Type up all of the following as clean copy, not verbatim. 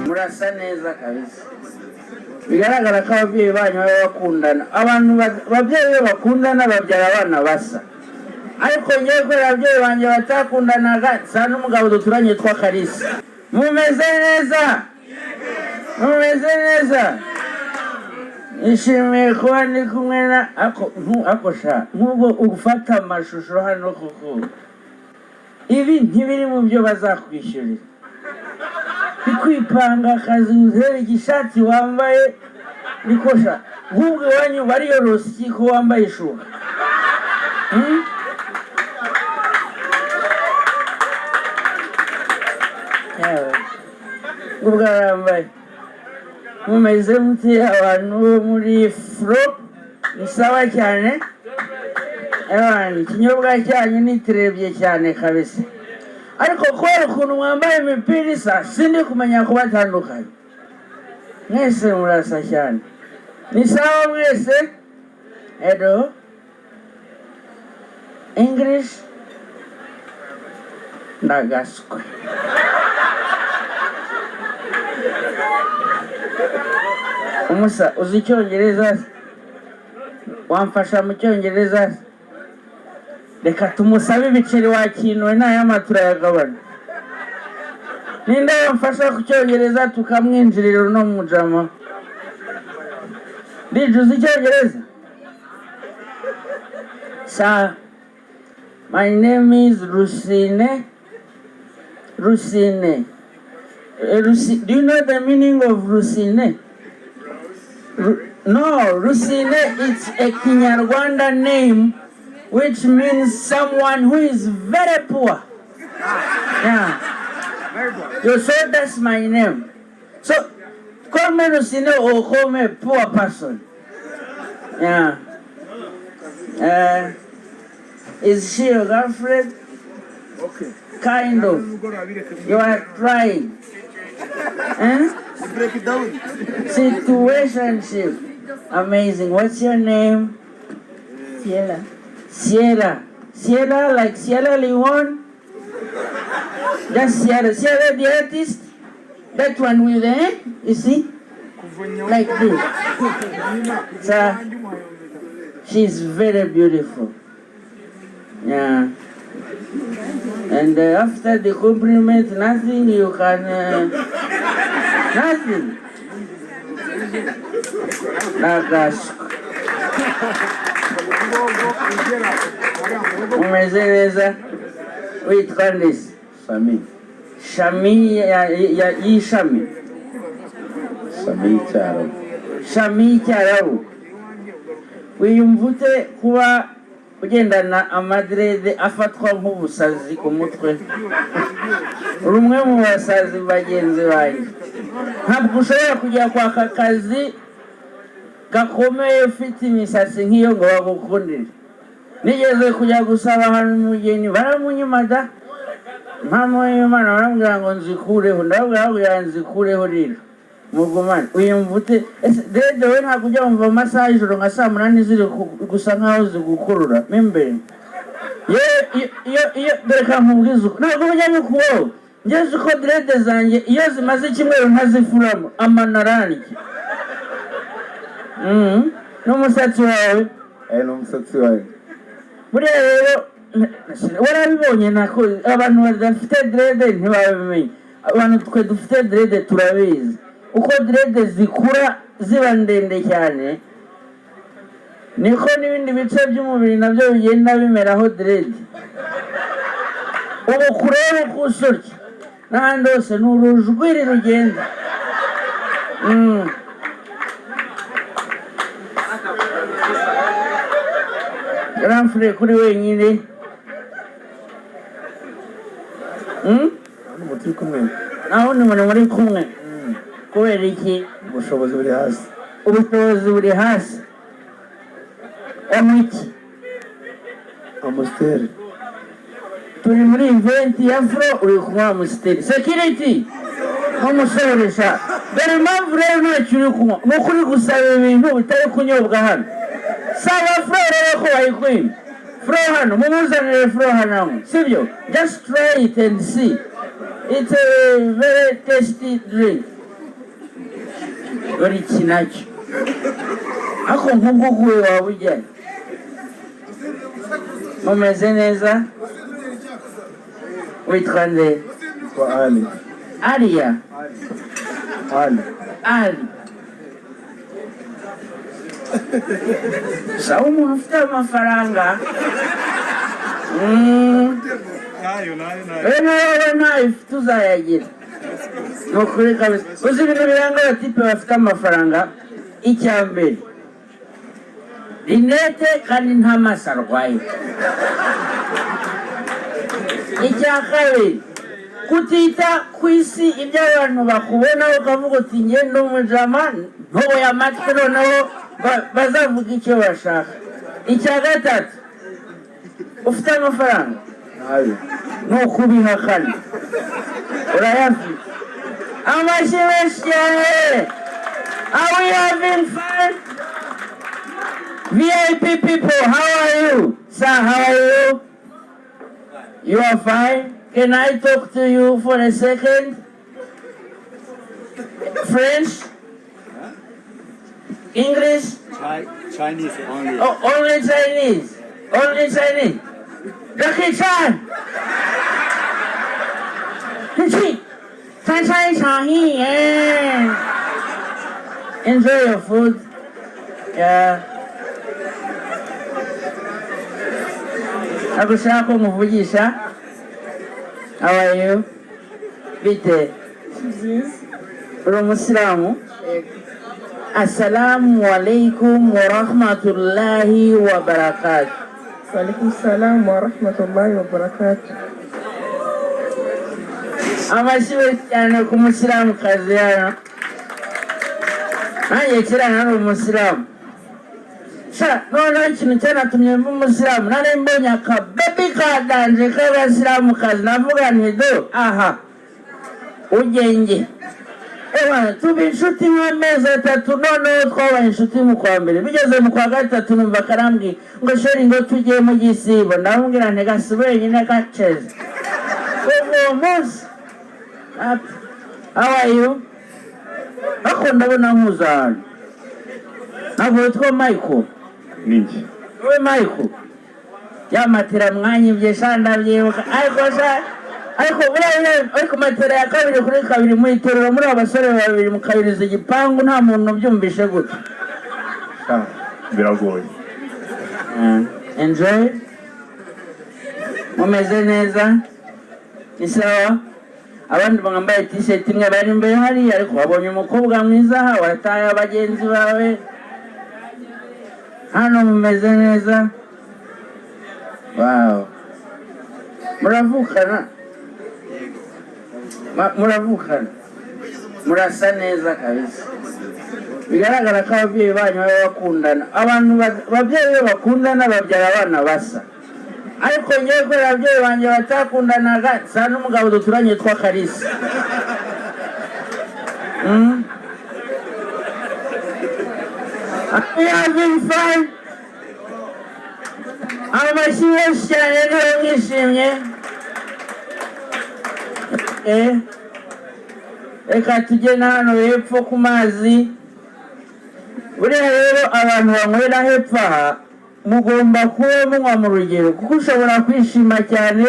murasa neza kabisa bigaragara ko ababyeyi banyu baba bakundana abantu babyeyi bakundana babyara abana basa ariko ngiye ko ababyeyi banjye batakundanaga sa n'umugabo duturanye twa Kalisa mumeze neza nishimiye kuba ndi kumwe na akosha nk'ubwo ugufata amashusho hano kuko ibi ntibiri mu byo bazakwishyurira kwipanga akazi uzere igishati wambaye nikosha nk'ubwo iwanyu bariyoroshye ko wambaye ishuka ubwo arambaye mumeze muti abantu bo muri fro ni sawa cyane ikinyobwa cyanyu nitirebye cyane kabisa ariko kubera ukuntu mwambaye imipira isa sindi kumenya kubatandukanye mwese murasa cyane ni sawa mwese edo English ndagaswe umusa uzi icyongereza wamfasha mu cyongereza reka tumusabe ibiceri wakinuwe n'ayama turayagabana ninde wamfasha ku cyongereza tukamwinjirira no mu jama uzi icyongereza sa my name is Rusine. Do you know the meaning of Rusine? No, Rusine is a Kinyarwanda name which means someone who is very poor. Yeah. So that's my name. So call me Rusine or call me poor person. Yeah. Is she your girlfriend? Okay. Kind of. You are trying. Break it down. Situationship. Amazing. What's your name? Sierra, like Sierra Leone? That's Sierra the artist? That one with the you see? Like this. So, she's very beautiful. Yeah. And after the compliment, nothing you can... nothing. Umeze neza witwa ndese Shami y'ishami Shami cyarabu wiyumva ute kuba ugendana amadrede afatwa nk'ubusazi ku mutwe rumwe mu basazi bagenzi banjye ntabwo ushobora kujya kwaka akazi gakomeye ufite imisatsi nk'iyo ngo bagukundire nigeze kujya gusaba ahantu umugeni baramunyimada mpamvu y'Imana barambwira ngo nzikureho ndababwira nzikureho rero mugumane uyumva ute dede we ntabwo ujya wumva amasaha y'ijoro nka 8 ziri gusa nkaho zigukurura imbere iyo dore kankubwiza uko ntabwo ujya bikubaho ngeze uko drede zanjye iyo zimaze icyumweru ntazifuramo amanararike n'umusatsi wawe n'umusatsi wawe buriya rero warabibonye nako abantu badafite drede ntibabimenye abantu twe dufite drede turabizi uko drede zikura ziba ndende cyane niko n'ibindi bice by'umubiri nabyo bigenda bimeraho drede ubu kureba uko usurya n'ahandi hose ni urujwiri rugenda Ramfure kuri wenyine turi kumwe naho ni muri kumwe kubera iki ubushobozi buri hasi amiki Amstel turi muri event ya fro uri kunywa Amstel security nk'umusoresha dore impamvu rero ntacyo uri kunywa ni ukuri gusaba ibintu bitari kunyobwa hano saba fro rero ko bayikwima fro hano mumuzanire fro hano sibyo just try it and see It's a very tasty drink. Very chinacho. Ako nk'uguguwe waba ujyanye. Mumeze neza? Witwa nde? Kwa Ali. Aliya? Ali. Sawa umuntu ufite amafaranga. Bene wowe ntayo tuzayagira. Ni ukuri kabisa. Uzi ibintu biranga abatipe bafite amafaranga? Icya mbere, rinete kandi nta maso arwaye. Icya kabiri, kutita ku isi ibyo abantu bakubona ukavuga uti njye ndi umujama ntoboye amatwi noneho bazavuga icyo bashaka. Icya gatatu, ufite amafaranga ni ukubihakana urayafite. Amashyi menshi cyane. Are we having fun? VIP people, how are you? Sir, how are you? You are fine? Can I talk to you for a second? French? English? Chinese only. Oh, only Chinese. Only Chinese. Jackie Chan. Enjoy your food. Yeah. Nagushaka ko muvugisha. How are you? Bite? Uri umusilamu? Assalamu alaikum wa rahmatullahi wa barakatuh. Walaikum salam wa rahmatullahi wa barakatuh. Amashyi cyane ku musilamu kazi hano. Nanjye kera nari umusilamu. Noneho ikintu cyanatumye mba umusilamu, nari mbonye akabebi kadanje k'abasilamu kazi, navuga nti do aha ugenge. Tuba inshuti nk'amezi atatu, noneho twabaye inshuti mu kwa mbere. Bigeze mu kwa gatatu numva karambwiye ngo sheri ngo tugiye mu gisibo. Ndamubwira nti gasubire nyine gaceze. Uwo munsi how are you? Ako ndabona nkuzana. Ntabwo witwa Michael? Ninjye. Wowe Michael? Ya matera mwanyibye sha ndabyibuka. Ariko matera ya kabiri kuri kabiri muyiterura muri abasore babiri mukabiriza igipangu, nta muntu ubyumvishe gute. Biragoye. Enjoy. Mumeze neza? Ni sawa? Abandi bambaye t-shirt imwe bari imbere hari, ariko wabonye umukobwa mwiza aha wataye abagenzi bawe. Hano mumeze neza? Wow. Muravukana? Murasa neza kabisa. Bigaragara ko ababyeyi banyu baba bakundana. Abantu babyeyi bakundana babyara abana basa. Ariko ngiye ko ababyeyi banjye batakundanaga, sa n'umugabo duturanye twa Kalisa. Are we having fun? Amashyi menshi cyane niba mwishimye. Reka tujye na hano hepfo ku mazi. Buriya rero abantu banywera hepfo aha mugomba kuba munywa mu rugero, kuko ushobora kwishima cyane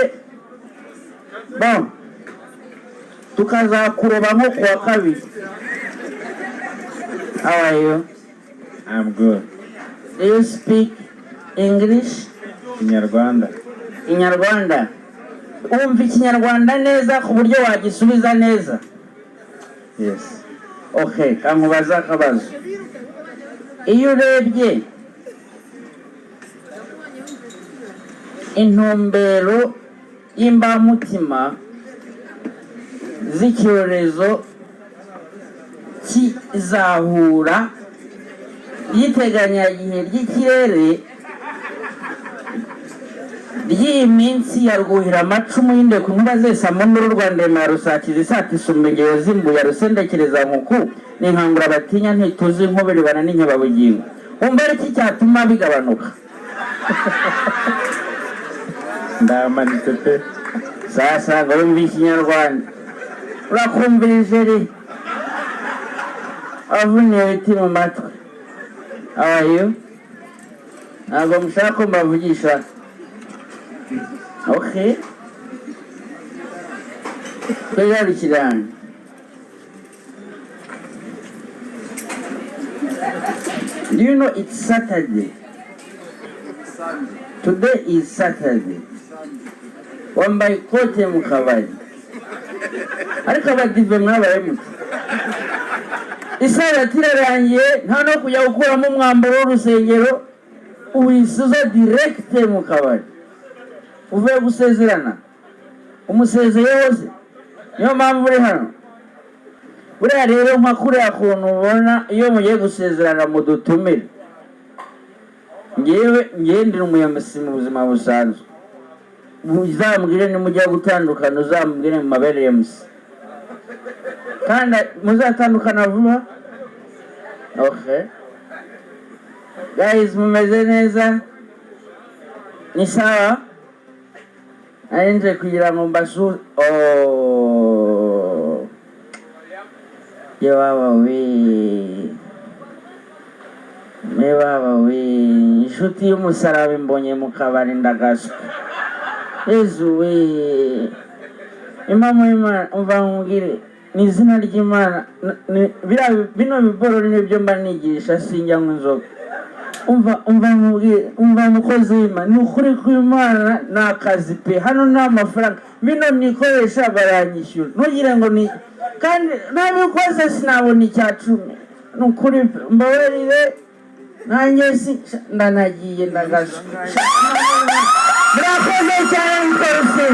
tukazakuroba nko kuwa kabiri. How are you? I'm good. Do you speak English? Inyarwanda. Inyarwanda. Wumva Ikinyarwanda neza ku buryo wagisubiza neza? Yes. Okay, kamubaza akabazo. Iyo urebye intumbero y'imbamutima z'icyorezo kizahura y'iteganyagihe ry'ikirere ry'iyi minsi ya Rwuhiramacumu y'indeko nkuba zesa mu Rwanda ya Rusaki zisata isumengero zimbuya rusendekereza nkuku n'inkangura batinya ntituzi nkubiri bana n'inyababugingo. Umva iki cyatuma bigabanuka? Ndamanitse pe. Sasa ngo wumva Ikinyarwanda. urakumvirije ri avuniye ibiti mu matwi. How are you? Ntabwo mushaka ko mbavugisha. Okay. Twigarukirane. Do you know it's Saturday? Today is Saturday. Wambaye ikote mu kabari. Ariko abadive mwabaye muti. Isabato irarangiye nta no kujya gukuramo umwambaro w'urusengero uyisuza direct mu kabari. Uvuye gusezerana. Umusezeye wose. Niyo mpamvu uri hano. Buriya rero nka kuriya kuntu ubona iyo mugiye gusezerana mu dutumire. Ngewe ndi umuyamasi mu buzima busanzwe. Uzambwire nimujya gutandukana uzambwire mu mabere ya musi. Kandi muzatandukana vuba. Okay. Guys, mumeze neza? Ni sawa? Nje kugira ngo mbasure. Oh. Yewawa we. Inshuti y'umusaraba imbonye mu kabari ndagaswa. Yezu we. Imana umva nkubwire ni izina ry'Imana bino biborori nibyo mba nigisha sinjya nk'inzoga. Umva nkubwire umva mukozi w'Imana ni ukuri kw'Imana n'akazi pe hano nta mafaranga bino nikoresha baranyishyura ntugire ngo ni kandi nabikoze sinabona icya-10 ni ukuri mbabarire nanjye ndanagiye ndagasha. Murakoze cyane mukorosi.